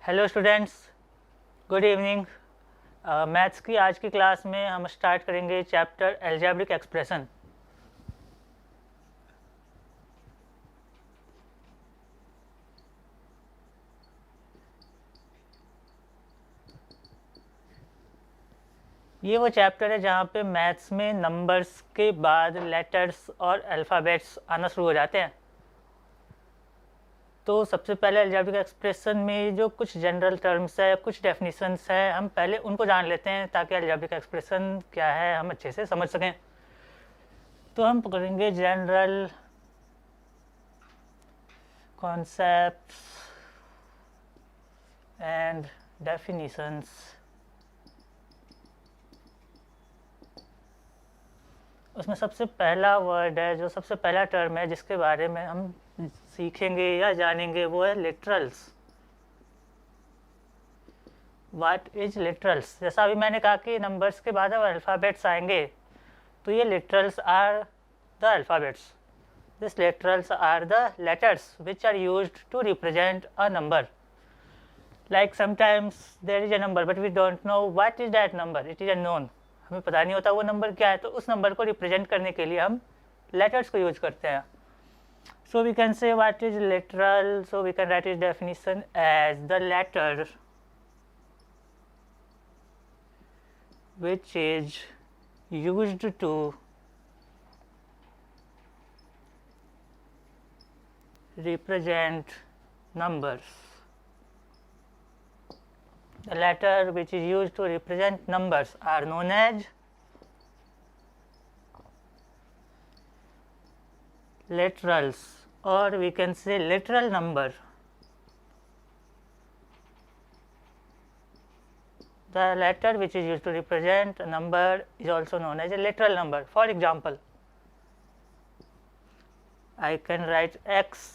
Hello students, good evening. Maths की आज की क्लास में हम स्टार्ट करेंगे चैप्टर एल्जेब्रिक एक्सप्रेशन। ये वो चैप्टर है जहाँ पे मैथ्स में नंबर्स के बाद लेटर्स और अल्फ़ाबेट्स आना शुरू हो जाते हैं। तो सबसे पहले एल्जेब्रिक एक्सप्रेशन में जो कुछ जनरल टर्म्स है, कुछ डेफिनेशंस है, हम पहले उनको जान लेते हैं ताकि एल्जेब्रिक एक्सप्रेशन क्या है हम अच्छे से समझ सकें। तो हम पकड़ेंगे जनरल कॉन्सेप्ट्स एंड डेफिनेशंस। उसमें सबसे पहला वर्ड है, जो सबसे पहला टर्म है जिसके बारे में हम सीखेंगे या जानेंगे, वो है लिटरल्स। What is literals? जैसा अभी मैंने कहा कि नंबर्स के बाद अब अल्फ़ाबेट्स आएंगे, तो ये literals are the alphabets. This literals are the letters which are used to represent a number. Like sometimes there is a number but we don't know what is that number, it is unknown। हमें पता नहीं होता वो number क्या है, तो उस number को रिप्रेजेंट करने के लिए हम लेटर्स को यूज करते हैं। So we can say what is literal, so we can write its definition as the letter which is used to represent numbers. The letter which is used to represent numbers are known as literals, or we can say literal number. The letter which is used to represent a number is also known as a literal number. For example, I can write x.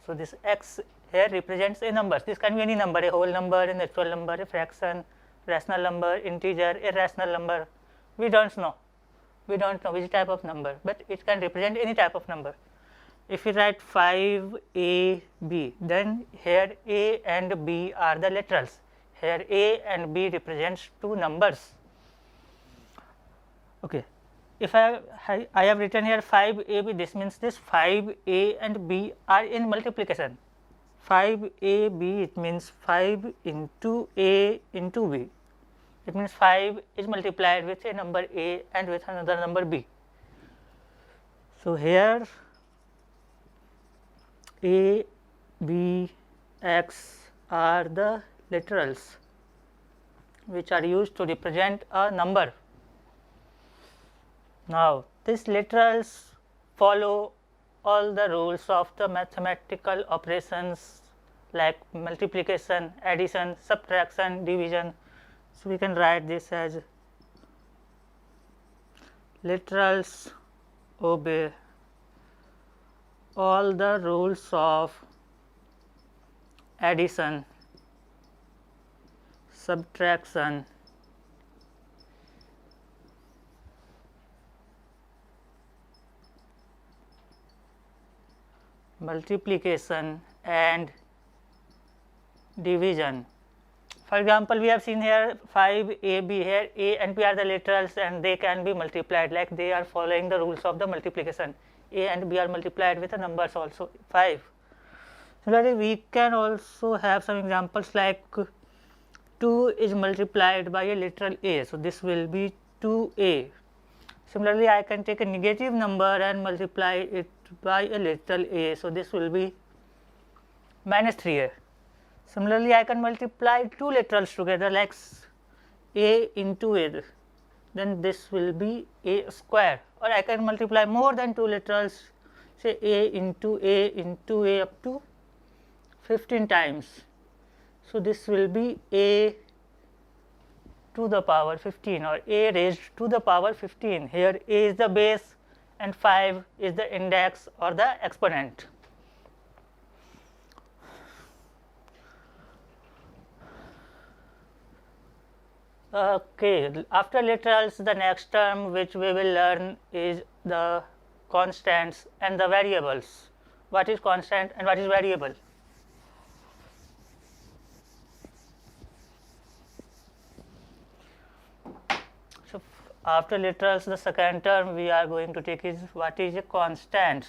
So this x here represents a number. This can be any number, a whole number, a natural number, a fraction, rational number, integer, irrational number. We don't know which type of number, but it can represent any type of number. If we write 5ab, then here a and b are the literals. Here a and b represents two numbers. Okay, if I have written here 5ab, this means this 5a and b are in multiplication. 5ab, it means 5 into a into b. It means 5 is multiplied with a number a and with another number b. So here a, b, x are the literals which are used to represent a number. Now these literals follow all the rules of the mathematical operations like multiplication, addition, subtraction, division. So we can write this as literals obey all the rules of addition, subtraction, multiplication and division. For example, we have seen here 5ab, here a and b are the literals and they can be multiplied, like they are following the rules of the multiplication. A and b are multiplied with the numbers also 5. Similarly, we can also have some examples like 2 is multiplied by a literal a, so this will be 2a. Similarly, I can take a negative number and multiply it by a literal a, so this will be minus 3a. Similarly, I can multiply two literals together like a into a, then this will be a square. Or I can multiply more than two literals, say a into a up to 15 times. So this will be a to the power 15 or a raised to the power 15. Here a is the base and 5 is the index or the exponent. Okay, after literals, the next term which we will learn is the constants and the variables. What is constant and what is variable? After literals, the second term we are going to take is what is a constant.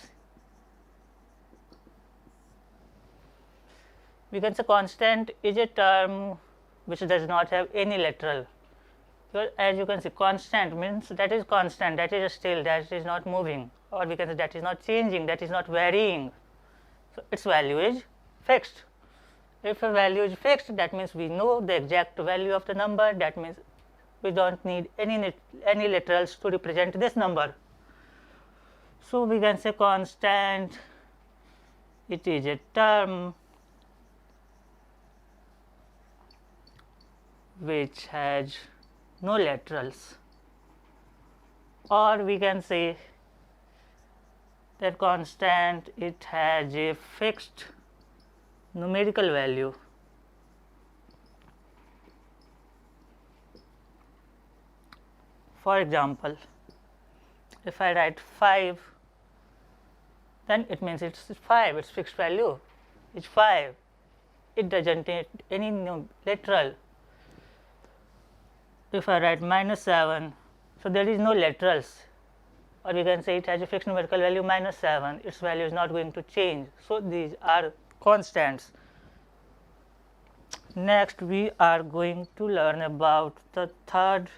We can say constant is a term which does not have any literal. So as you can see, constant means that is constant, that is still, that is not moving, or we can say that is not changing, that is not varying. So its value is fixed. If a value is fixed, that means we know the exact value of the number, that means we don't need any literals to represent this number. So we can say constant, it is a term which has no literals, or we can say that constant, it has a fixed numerical value. For example, if I write 5, then it means it's 5, its fixed value is 5, it doesn't need any literal. If I write -7, so there is no literals, or we can say it has a fixed numerical value -7, its value is not going to change. So these are constants. Next we are going to learn about the third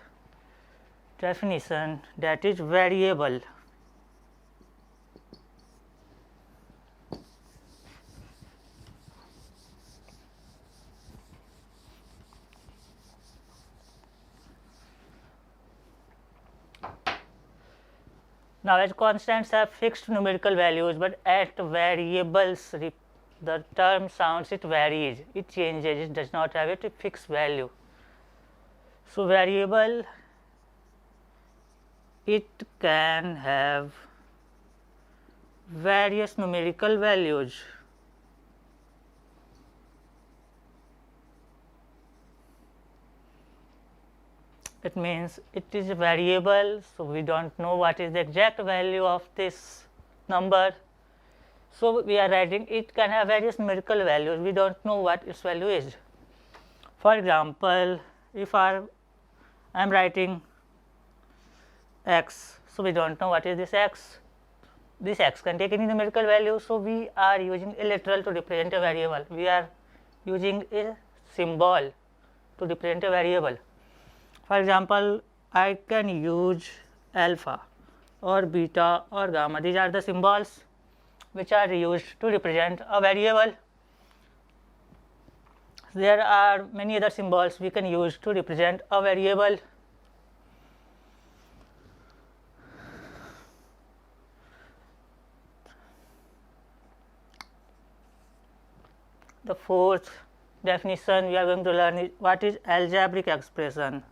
definition, that is variable. Now, as constants have fixed numerical values, but at variables the term sounds, it varies, it changes, it does not have a fixed value. So variable, it can have various numerical values. It means it is a variable, so we don't know what is the exact value of this number. So we are writing it can have various numerical values, we don't know what its value is. For example, if I am writing x, so we don't know what is this x. This x can take any numerical value, so we are using a literal to represent a variable. We are using a symbol to represent a variable. For example, I can use alpha or beta or gamma. These are the symbols which are used to represent a variable. There are many other symbols we can use to represent a variable. The fourth definition we are going to learn is what is algebraic expression.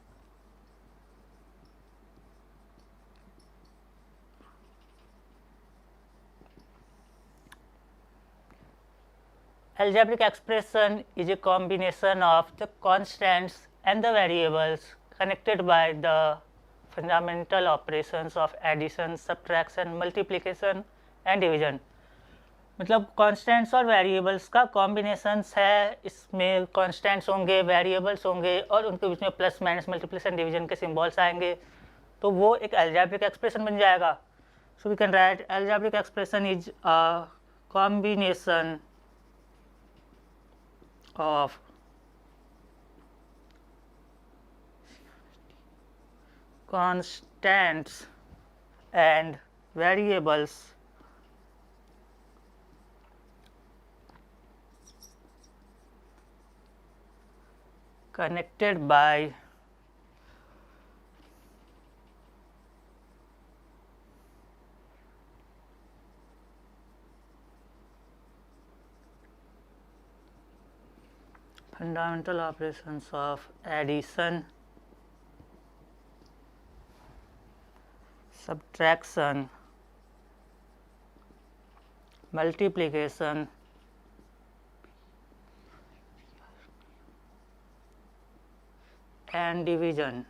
Algebraic expression is a combination of the constants and the variables connected by the fundamental operations of addition, subtraction, multiplication and division. मतलब constants और variables का combinations है, इसमें constants होंगे, variables होंगे और उनके बीच में plus, minus, multiplication, division के symbols आएंगे, तो वो एक algebraic expression बन जाएगा. So we can write algebraic expression is a combination of constants and variables connected by fundamental operations of addition, subtraction, multiplication and division.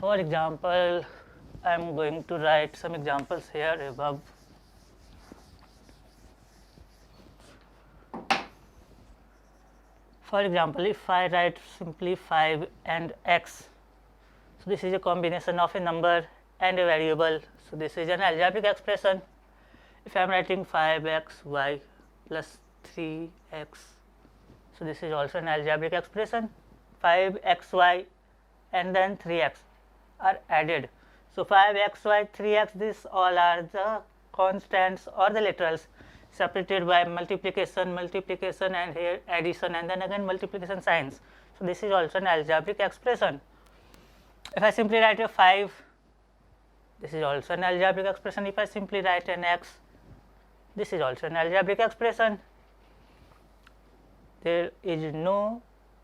For example, I am going to write some examples here above. For example, if I write simply 5 and x, so this is a combination of a number and a variable, so this is an algebraic expression. If I am writing 5xy plus 3x, so this is also an algebraic expression. 5xy and then 3x are added. So 5xy, 3x, this all are the constants or the literals separated by multiplication, and here addition, and then again multiplication signs. So this is also an algebraic expression. If I simply write a 5, this is also an algebraic expression. If I simply write an x, this is also an algebraic expression. There is no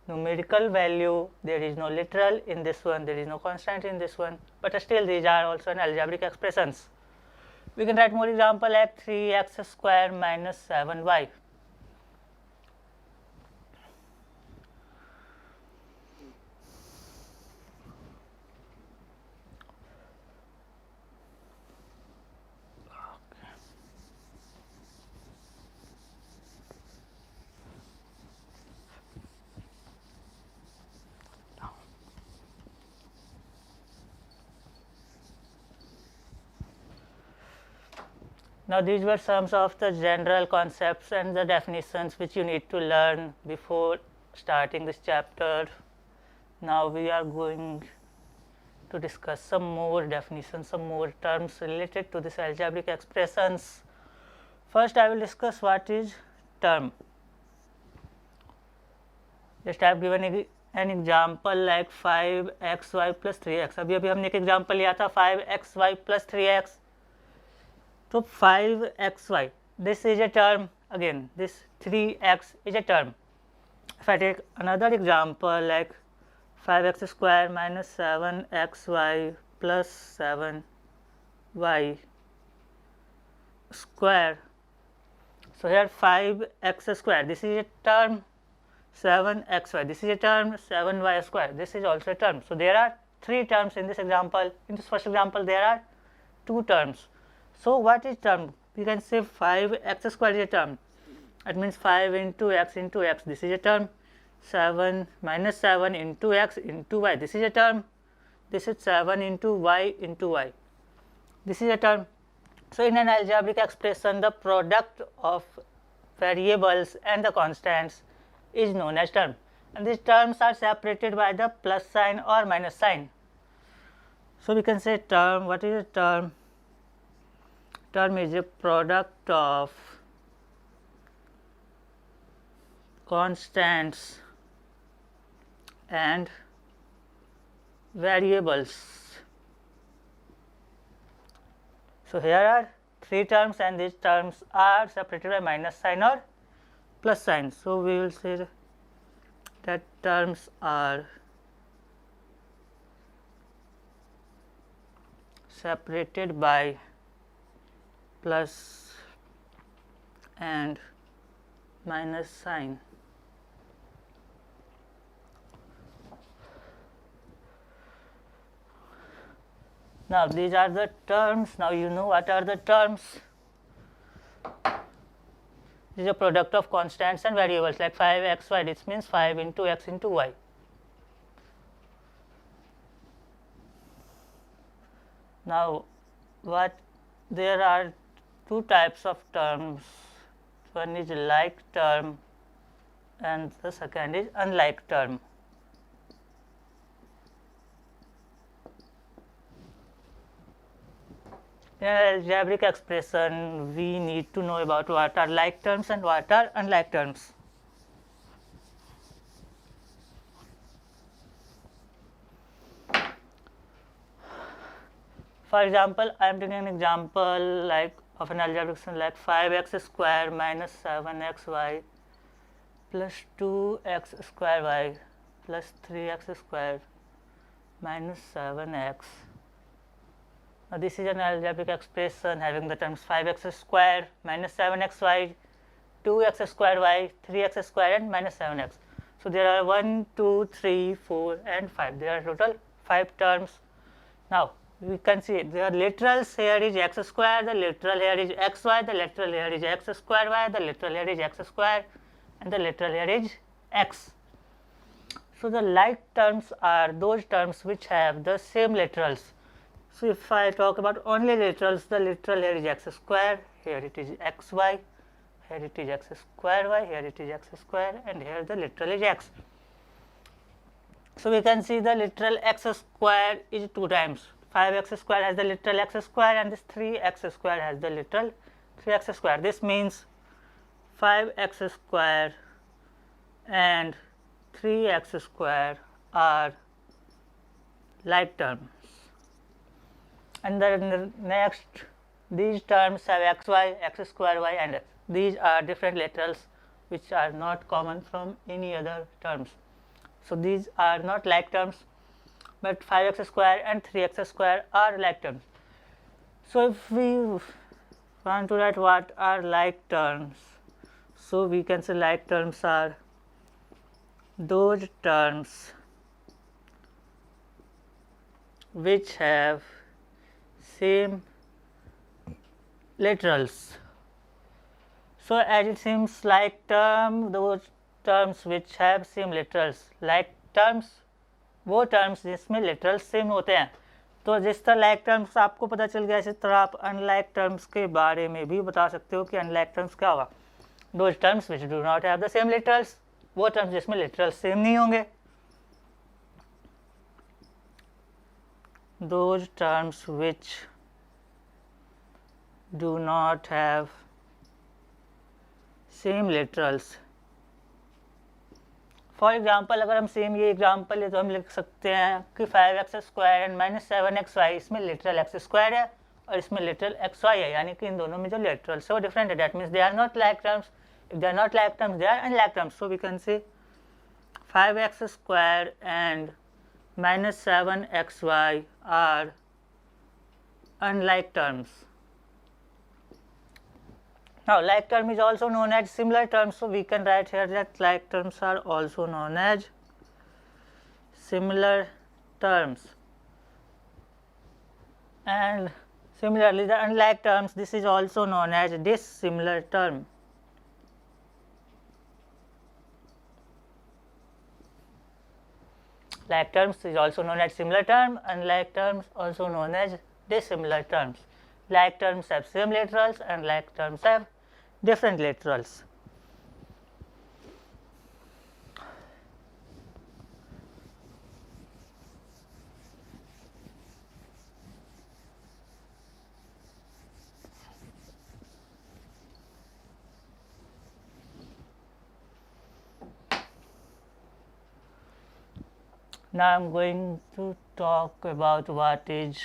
numerical value, there is no literal in this one, there is no constant in this one, but still these are also an algebraic expressions. We can write more example like 3x square minus 7y. Now, these were some of the general concepts and the definitions which you need to learn before starting this chapter. Now, we are going to discuss some more definitions, some more terms related to this algebraic expressions. First, I will discuss what is term. Just I have given an example like 5xy plus 3x. अभी हमने एक example लिया था 5xy plus 3x. So 5xy, this is a term. Again, this 3x is a term. If I take another example like 5x square minus 7xy plus 7y square. So here 5x square, this is a term. 7xy, this is a term. 7y square, this is also a term. So there are 3 terms in this example. In this first example, there are 2 terms. So what is term? We can say 5x square is a term. It means 5 into x, this is a term. 7 minus 7 into x into y, this is a term. This is 7 into y, this is a term. So in an algebraic expression, the product of variables and the constants is known as term, and these terms are separated by the plus sign or minus sign. So we can say term. What is a term? Term is a product of constants and variables. So here are 3 terms, and these terms are separated by minus sign or plus sign. So we will say that terms are separated by plus and minus sign. Now these are the terms. Now you know what are the terms. This is a product of constants and variables like 5xy, this means 5 into x into y. Now there are 2 types of terms. One is like term and the second is unlike term. In an algebraic expression, we need to know about what are like terms and what are unlike terms. For example, I am taking an example like of an algebraic expression like 5x square minus 7xy plus 2x square y plus 3x square minus 7x. Now this is an algebraic expression having the terms 5x square minus 7xy, 2x square y, 3x square and minus 7x. So there are 1, 2, 3, 4 and 5. There are total 5 terms. Now we can see the literals here is x square, the literal here is xy, the literal here is x square y, the literal here is x square and the literal here is x. So the like terms are those terms which have the same literals. So if I talk about only literals, the literal here is x square, here it is xy, here it is x square y, here it is x square, and here the literal is x. So we can see the literal x square is 2 times. 5x square has the literal x square, and this 3x square has the literal 3x square. This means 5x square and 3x square are like terms. And then next, these terms have xy, x square y, and x. These are different literals which are not common from any other terms. So these are not like terms, but 5x square and 3x square are like terms. So if we want to write what are like terms, so we can say like terms are those terms which have same literals. So as it seems, like term, those terms which have same literals. like terms वो terms जिसमें literals same होते हैं. तो जिस तरह like terms आपको पता चल गया, इसी तरह आप unlike terms के बारे में भी बता सकते हो कि unlike terms क्या होगा. those terms which do not have the same literals, वो terms जिसमें literals सेम नहीं होंगे. those terms which do not have same literals. For example अगर हम सेम ये एग्जाम्पल है तो हम लिख सकते हैं कि 5x square and minus 7xy, इसमें लिटरल x स्क्वायर है और इसमें लिटरल xy है, यानी कि इन दोनों में जो लिटरल्स है वो डिफरेंट है. That means they are not like terms. If they are not like terms, they are unlike terms. So we can say 5x square and minus 7xy are unlike terms. Now like term is also known as similar terms, so we can write here that like terms are also known as similar terms. And similarly the unlike terms, this is also known as dissimilar term. Like terms is also known as similar term, unlike terms also known as dissimilar terms. Like terms have same literals and like terms have different literals. Now I am going to talk about what is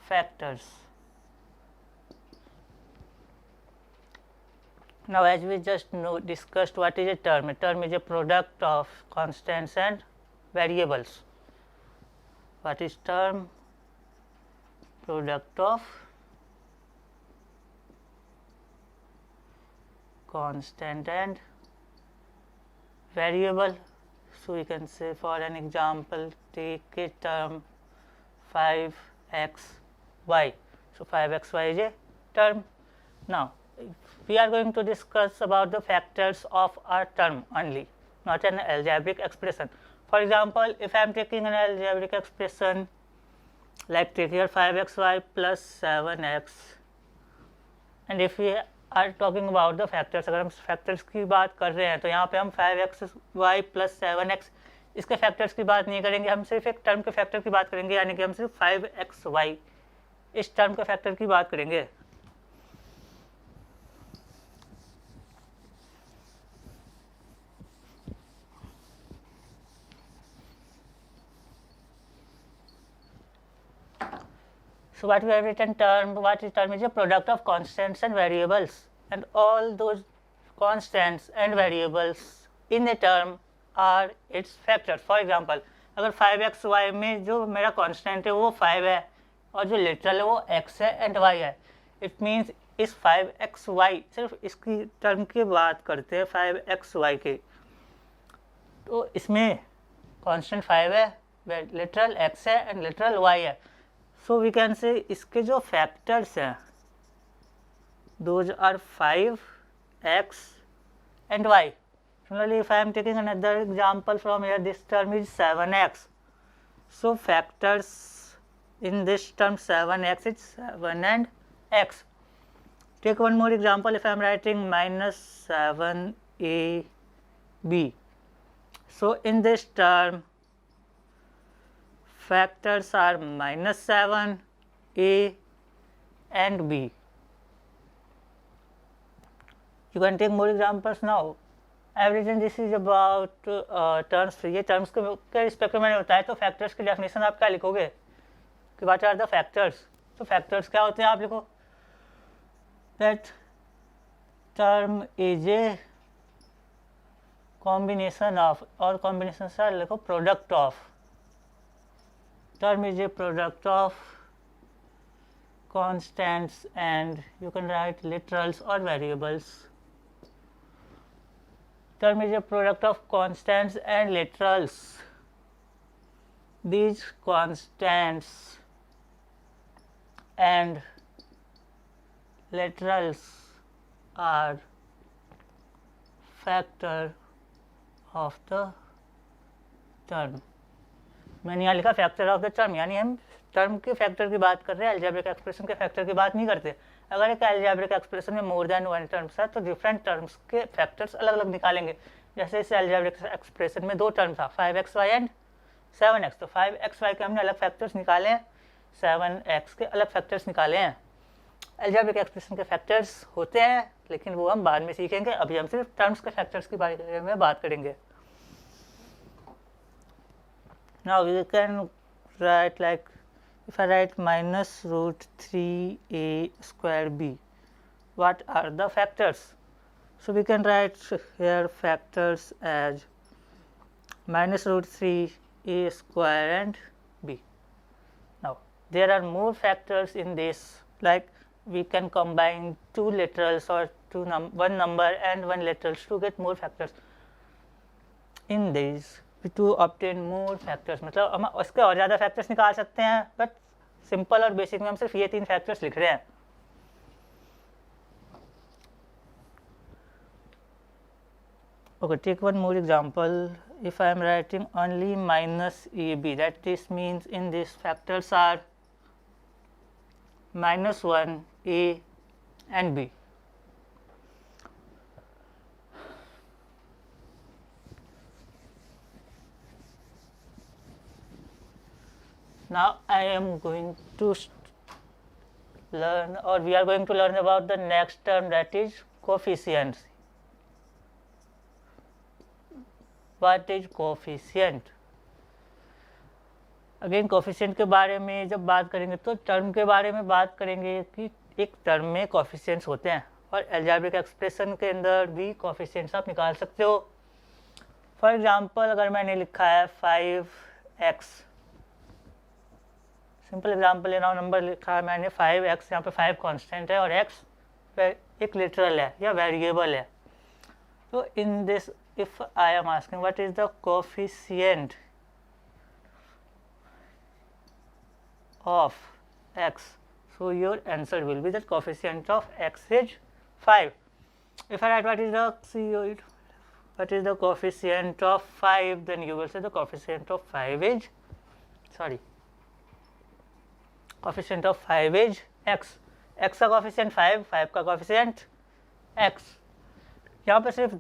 factors. Now as we just discussed what is a term. A term is a product of constants and variables. What is term? Product of constant and variable. So we can say, for an example, take a term 5xy. So 5xy is a term. Now we are going to discuss about the factors of a term only, not an algebraic expression. For example, if I am taking an algebraic expression like take here 5xy plus 7x, and if we are talking about the factors, अगर हम factors की बात कर रहे हैं तो यहाँ पे हम 5xy plus 7x इसके factors की बात नहीं करेंगे, हम सिर्फ एक term के factor की बात करेंगे, यानी कि हम सिर्फ 5xy इस term के factor की बात करेंगे. So what we have written term, what is term is a product of constants and variables, and all those constants and variables in a term are its factors. For example, अगर 5xy में जो मेरा constant है वो 5 है और जो literal है वो x है and y है, it means इस 5xy सिर्फ इसकी term की बात करते हैं 5xy के, तो इसमें constant 5 है, literal x है and literal y है. So we can say इसके जो factors हैं those are 5, x and y. Similarly, if I am taking another example from here, this term is 7x. So factors in this term 7x is 7 and x. Take one more example. If I am writing minus 7ab, so in this term factors are minus 7, a and b. You can take more examples now. Average this is about terms. ये terms के respect में मैंने बताया. तो factors की definition आप क्या लिखोगे कि व्हाट आर द फैक्टर्स. तो फैक्टर्स क्या होते हैं आप लिखो that term is a combination of, और कॉम्बिनेशन से लिखो product of. Term is a product of constants and you can write literals और variables. Term is a product of constants and literals. These constants and literals are factor of the term. मैंने यहाँ लिखा factor of the term, यानी हम term के factor की बात कर रहे हैं, अलजेब्रिक एक्सप्रेशन के फैक्टर की बात नहीं करते. अगर एक अलजेब्रिक एक्सप्रेशन में मोर देन वन टर्म्स है तो डिफरेंट टर्म्स के फैक्टर्स अलग अलग निकालेंगे. जैसे इस अलजेब्रिक एक्सप्रेशन में दो टर्म था 5xy एंड 7x. तो 5xy के हमने अलग फैक्टर्स निकाले हैं, 7x के अलग फैक्टर्स निकाले हैं. अलजेब्रिक एक्सप्रेशन के फैक्टर्स होते हैं लेकिन वो हम बाद में सीखेंगे. अभी हम सिर्फ टर्म्स के फैक्टर्स के बारे में बात करेंगे. Now we can write like if I write minus root 3a square b, what are the factors? So we can write here factors as minus root 3a square and b. Now there are more factors in this, like we can combine two literals or one number and one literals to get more factors. In these to obtain more factors, मतलब हम उसके और ज़्यादा factors निकाल सकते हैं, but simple और basic में हम सिर्फ ये 3 फैक्टर्स लिख रहे हैं. Okay, take one more example. If I am writing only minus ab, that this means in these factors are minus 1, a and b. Now I am going to learn, or we are going to learn about the next term, that is coefficients. What is coefficient? Again coefficient के बारे में जब बात करेंगे तो term के बारे में बात करेंगे कि एक टर्म में कोएफिशिएंट्स होते हैं, और अलजेब्रिक एक्सप्रेशन के अंदर भी कोएफिशिएंट्स आप निकाल सकते हो. फॉर एग्जांपल अगर मैंने लिखा है 5x, सिंपल एग्जांपल ले रहा हूँ, नंबर लिखा है मैंने 5x, यहाँ पे 5 कांस्टेंट है और x एक लिटरल है या वेरिएबल है. तो in this if I am asking what is the coefficient of x, so your answer will be that coefficient of x is 5. If I write what is the coefficient of 5, then you will say the coefficient of 5 is coefficient of 5 is x. x का coefficient 5, 5 का coefficient x. यहाँ पे सिर्फ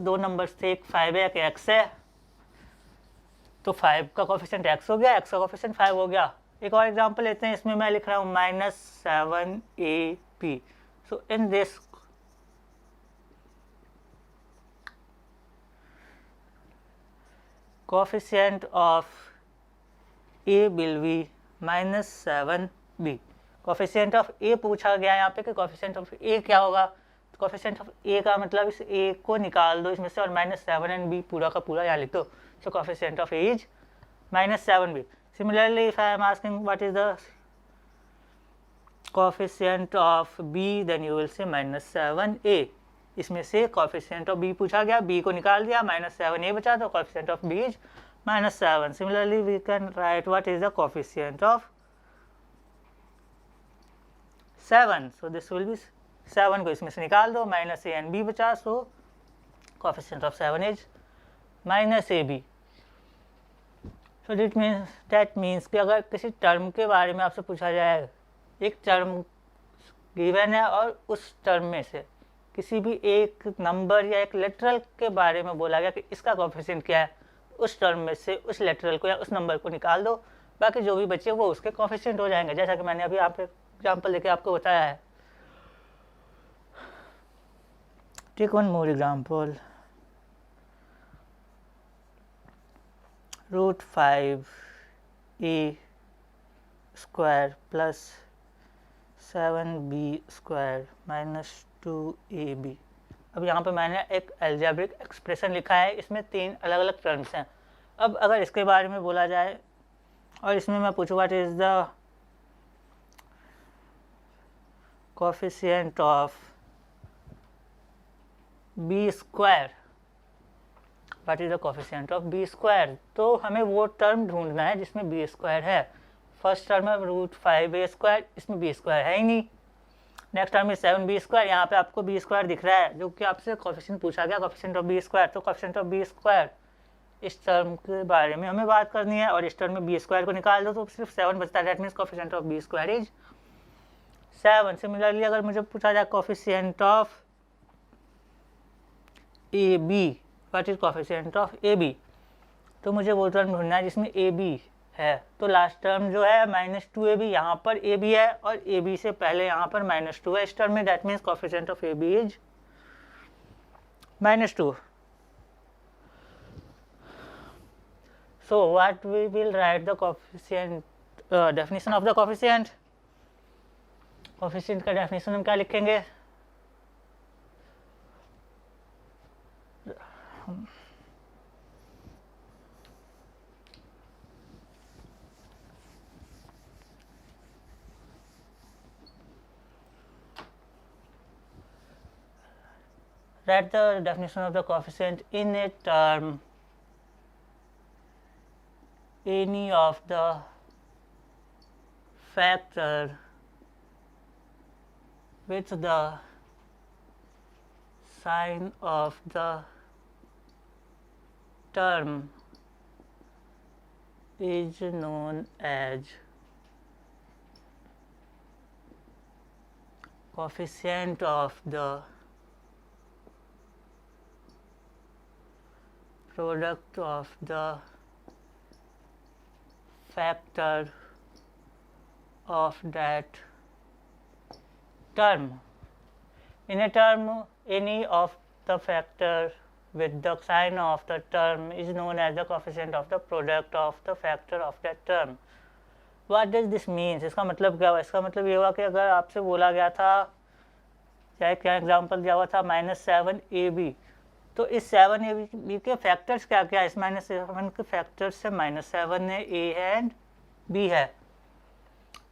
दो numbers थे, एक 5 है एक x है. तो 5 का कोएफिशिएंट x हो गया, x का कोएफिशिएंट 5 हो गया. एक और एग्जांपल लेते हैं, इसमें मैं लिख रहा हूँ -7ab. So in this coefficient of a will be -7b. coefficient of a पूछा गया यहाँ पे कि coefficient of a क्या होगा. तो coefficient of a का मतलब इस a को निकाल दो इसमें से और -7 and b पूरा का पूरा यहाँ लिख दो. So coefficient of a is -7b. Similarly, if I am asking what is the coefficient of b, then you will say -7a. इसमें से coefficient of b पूछा गया, b को निकाल दिया, -7a बचा, तो coefficient of b is -7. Similarly, we can write what is the coefficient of 7. So this will be 7 को इसमें से निकाल दो, माइनस ए एंड बी बचा, so coefficient of 7 is minus A B. So that means कि अगर किसी term के बारे में आपसे पूछा जाए, एक टर्म गिवन है और उस टर्म में से किसी भी एक नंबर या एक लेटरल के बारे में बोला गया कि इसका कोफिशिएंट क्या है, उस टर्म में से उस लेटरल को या उस नंबर को निकाल दो, बाकी जो भी बचे वो उसके कोफिशिएंट हो जाएंगे, जैसा कि मैंने अभी आप एग्जाम्पल लेके आपको बताया है। Take one more example, √5a² plus 7b² minus 2ab। अब यहाँ पे मैंने एक एल्जेब्रिक एक्सप्रेशन लिखा है, इसमें 3 अलग अलग टर्म्स हैं। अब अगर इसके बारे में बोला जाए और इसमें मैं पूछूँ what is the coefficient of b², what is the coefficient of b², तो हमें वो टर्म ढूंढना है जिसमें b² है। फर्स्ट टर्म है √5a², इसमें b² है ही नहीं। नेक्स्ट टर्म इज 7b², यहाँ पे आपको b² दिख रहा है, जो कि आपसे कोफिशिएंट पूछा गया, कोफिशिएंट ऑफ b², तो कोफिशिएंट ऑफ b², इस टर्म के बारे में हमें बात करनी है, और इस टर्म में b² को निकाल दो तो सिर्फ 7 बचता है, that means coefficient of b² is 7। Similarly अगर मुझे पूछा जाए coefficient of ab, what is coefficient of ab, तो मुझे वो टर्म ढूंढना है जिसमें ab है। तो लास्ट टर्म जो है -2ab, यहाँ पर ab है और ab से पहले यहाँ पर -2 है इस टर्म में, that means coefficient of ab is -2। So what we will write the coefficient, definition of the coefficient। coefficient का definition हम क्या लिखेंगे, write the definition of the coefficient in a term any of the factor with the sign of the term is known as coefficient of the product of the factor of that term। In a term, any of the factor with the sign of the term is known as the coefficient of the product of the factor of that term। What does this means? इसका मतलब क्या हुआ? इसका मतलब ये हुआ कि अगर आपसे बोला गया था, चाहे क्या एग्जाम्पल दिया हुआ था -7ab, तो इस 7ab के फैक्टर्स क्या क्या है, इस -7 के फैक्टर्स से -7 है, a है एंड b है,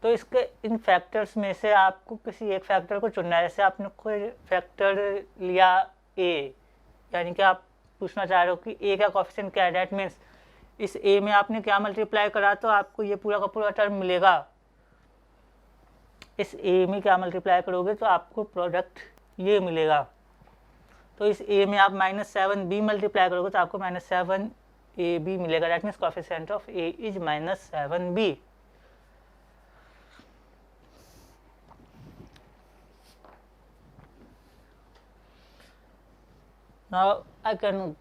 तो इसके इन फैक्टर्स में से आपको किसी एक फैक्टर को चुनना है। जैसे आपने कोई फैक्टर लिया a, यानी कि आप पूछना चाह रहे हो कि a का कोफिशिएंट क्या है, दैट मीन्स इस a में आपने क्या मल्टीप्लाई करा तो आपको ये पूरा का पूरा टर्म मिलेगा। इस a में क्या मल्टीप्लाई करोगे तो आपको प्रोडक्ट ये मिलेगा। तो इस a में आप -7b मल्टीप्लाई करोगे तो आपको -7ab मिलेगा, that means coefficient of a is -7b। Now I can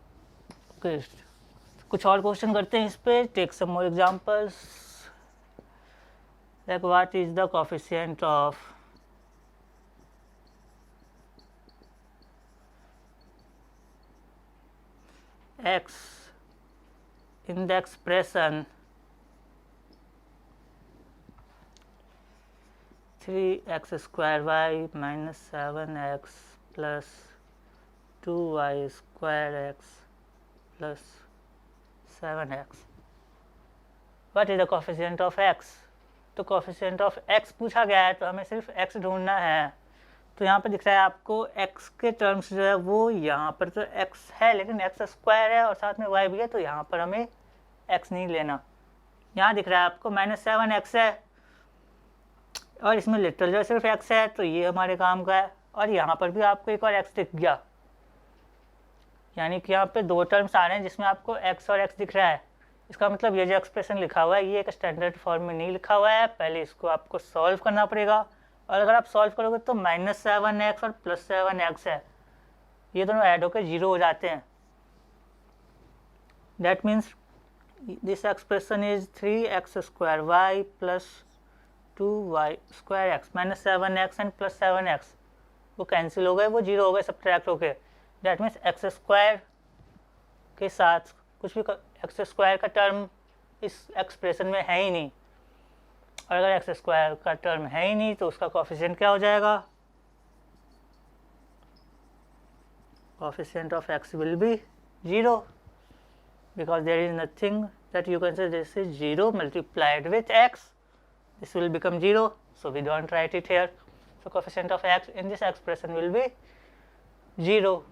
कुछ और क्वेश्चन करते हैं इस पे। Take some more examples, like what is the coefficient of x in the expression 3x² y -7x plus 2y² x plus 7x। What is the coefficient of x? तो coefficient of x पूछा गया है तो हमें सिर्फ x ढूंढना है। तो यहाँ पर दिख रहा है आपको x के टर्म्स जो है वो यहाँ पर तो x है लेकिन x² है और साथ में y भी है, तो यहाँ पर हमें x नहीं लेना। यहाँ दिख रहा है आपको -7x है और इसमें लिटरल जो सिर्फ x है, तो ये हमारे काम का है। और यहाँ पर भी आपको एक और x दिख गया, यानी कि यहाँ पे दो टर्म्स आ रहे हैं जिसमें आपको x और x दिख रहा है। इसका मतलब ये जो एक्सप्रेशन लिखा हुआ है ये एक स्टैंडर्ड फॉर्म में नहीं लिखा हुआ है, पहले इसको आपको सॉल्व करना पड़ेगा। और अगर आप सॉल्व करोगे तो -7x और +7x है, ये दोनों ऐड होकर 0 हो जाते हैं। That means this expression is 3x² + 2y² x -7x and +7x वो कैंसिल हो गए, वो 0 हो गए सब्ट्रैक्ट हो गए। दैट मीन्स x² के साथ कुछ भी x² का टर्म इस एक्सप्रेशन में है ही नहीं, और अगर x² का टर्म है ही नहीं तो उसका कोएफिशिएंट क्या हो जाएगा? Coefficient of x will be 0 because there is nothing that you can say this is 0 multiplied with x, this will become 0, so we don't write it here. So coefficient of x in this expression will be 0.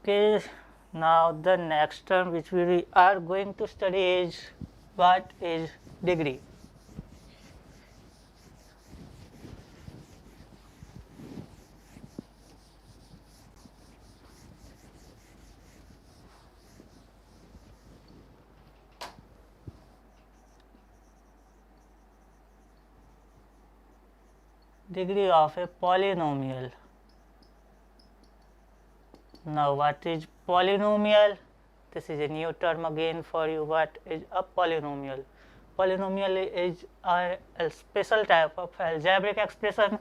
Okay, now the next term which we are going to study is what is degree. Degree of a polynomial. Now what is polynomial? This is a new term again for you. What is a polynomial? Polynomial is a special type of algebraic expression.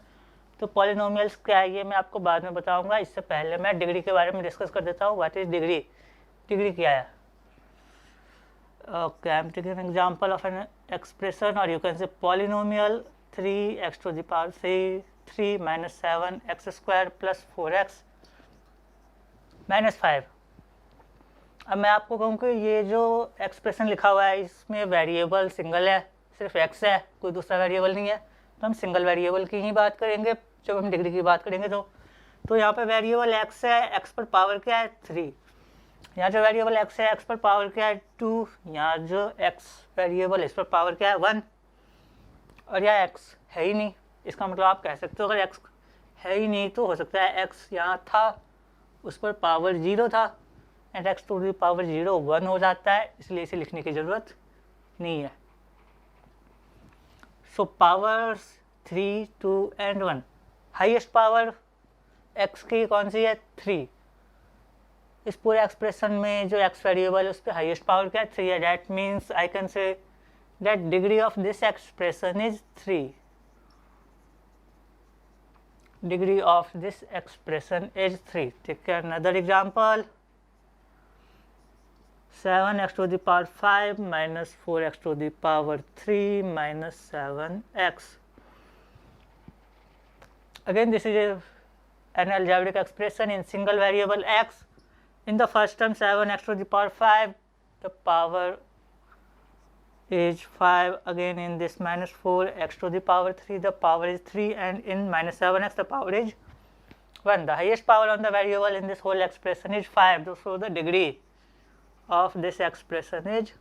तो polynomials क्या है ये मैं आपको बाद में बताऊंगा, इससे पहले मैं डिग्री के बारे में डिस्कस कर देता हूँ. What is degree? डिग्री क्या है? Okay, I am taking an example of an expression, or you can say polynomial 3x to the power 3 minus 7x² plus 4x minus 5. अब मैं आपको कहूँ कि ये जो एक्सप्रेशन लिखा हुआ है इसमें वेरिएबल सिंगल है, सिर्फ x है, कोई दूसरा वेरिएबल नहीं है, तो हम सिंगल वेरिएबल की ही बात करेंगे जब हम डिग्री की बात करेंगे। तो यहाँ पे वेरिएबल x है, x पर पावर क्या है 3, यहाँ जो वेरिएबल x है x पर पावर क्या है 2, यहाँ जो x वेरिएबल इस पर पावर क्या है 1, और यहाँ x है ही नहीं। इसका मतलब आप कह सकते हो अगर x है ही नहीं तो हो सकता है x यहाँ था उस पर पावर 0 था, and x to the power 0 1 हो जाता है, इसलिए इसे लिखने की ज़रूरत नहीं है। So powers 3, 2 and 1, highest power x की कौन सी है 3, इस पूरे एक्सप्रेशन में जो x वेरिएबल है उस पर हाईएस्ट पावर क्या है 3 है। That means I can say that degree of this expression is 3. Degree of this expression is 3. Take another example. 7x to the power 5 minus 4x to the power 3 minus 7x. Again, this is an algebraic expression in single variable x. In the first term 7x to the power 5, the power is 5. Again in this minus 4x to the power 3, the power is 3, and in minus 7x the power is 1. The highest power on the variable in this whole expression is 5. So the degree of this expression is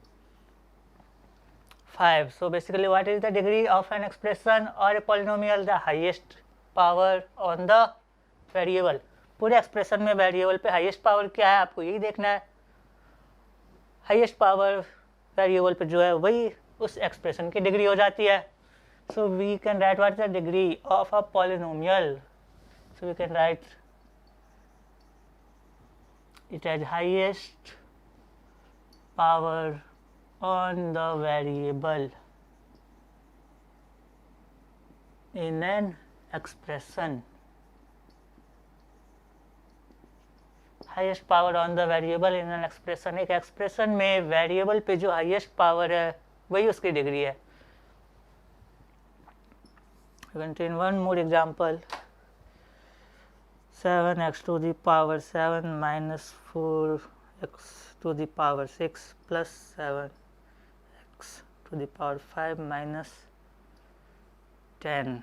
5. So basically what is the degree of an expression or a polynomial? The highest power on the variable. पूरे expression में variable पे highest power क्या है आपको यही देखना है। Highest power variable पे जो है वही उस एक्सप्रेशन की डिग्री हो जाती है। So we can write what is the degree of a polynomial. So we can write it as highest power on the variable in an expression. Highest power on the variable in an expression, एक expression में variable पे जो highest power है वही उसकी degree है। Continue one more example. 7x to the power 7 minus 4x to the power 6 plus 7x to the power 5 minus 10.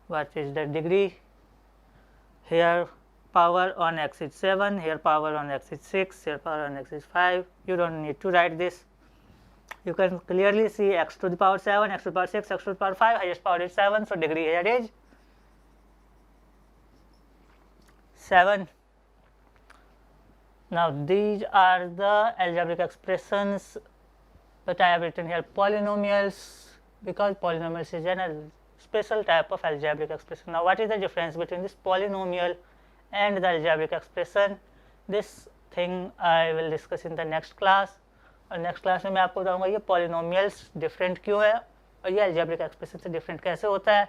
What is the degree? Here power on x is 7, here power on x is 6, here power on x is 5. You don't need to write this. You can clearly see x to the power 7, x to the power 6, x to the power 5, highest power is 7, so degree here is 7. Now these are the algebraic expressions, but I have written here polynomials because polynomials is a special type of algebraic expression. Now what is the difference between this polynomial and the algebraic expression? This thing I will discuss in the next class. और next class में मैं आपको बताऊंगा ये polynomials different क्यों है और ये अलजेब्रिक एक्सप्रेशन से डिफरेंट कैसे होता है,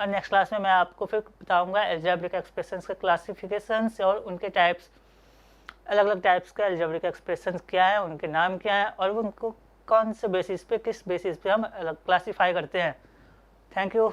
और नेक्स्ट क्लास में मैं आपको फिर बताऊंगा अलजेब्रिक एक्सप्रेशंस के क्लासिफिकेशंस और उनके टाइप्स, अलग अलग टाइप्स के अलजेब्रिक एक्सप्रेशंस क्या है, उनके नाम क्या है और उनको कौन से बेसिस पे, किस बेसिस पे हम अलग क्लासीफाई करते हैं. Thank you.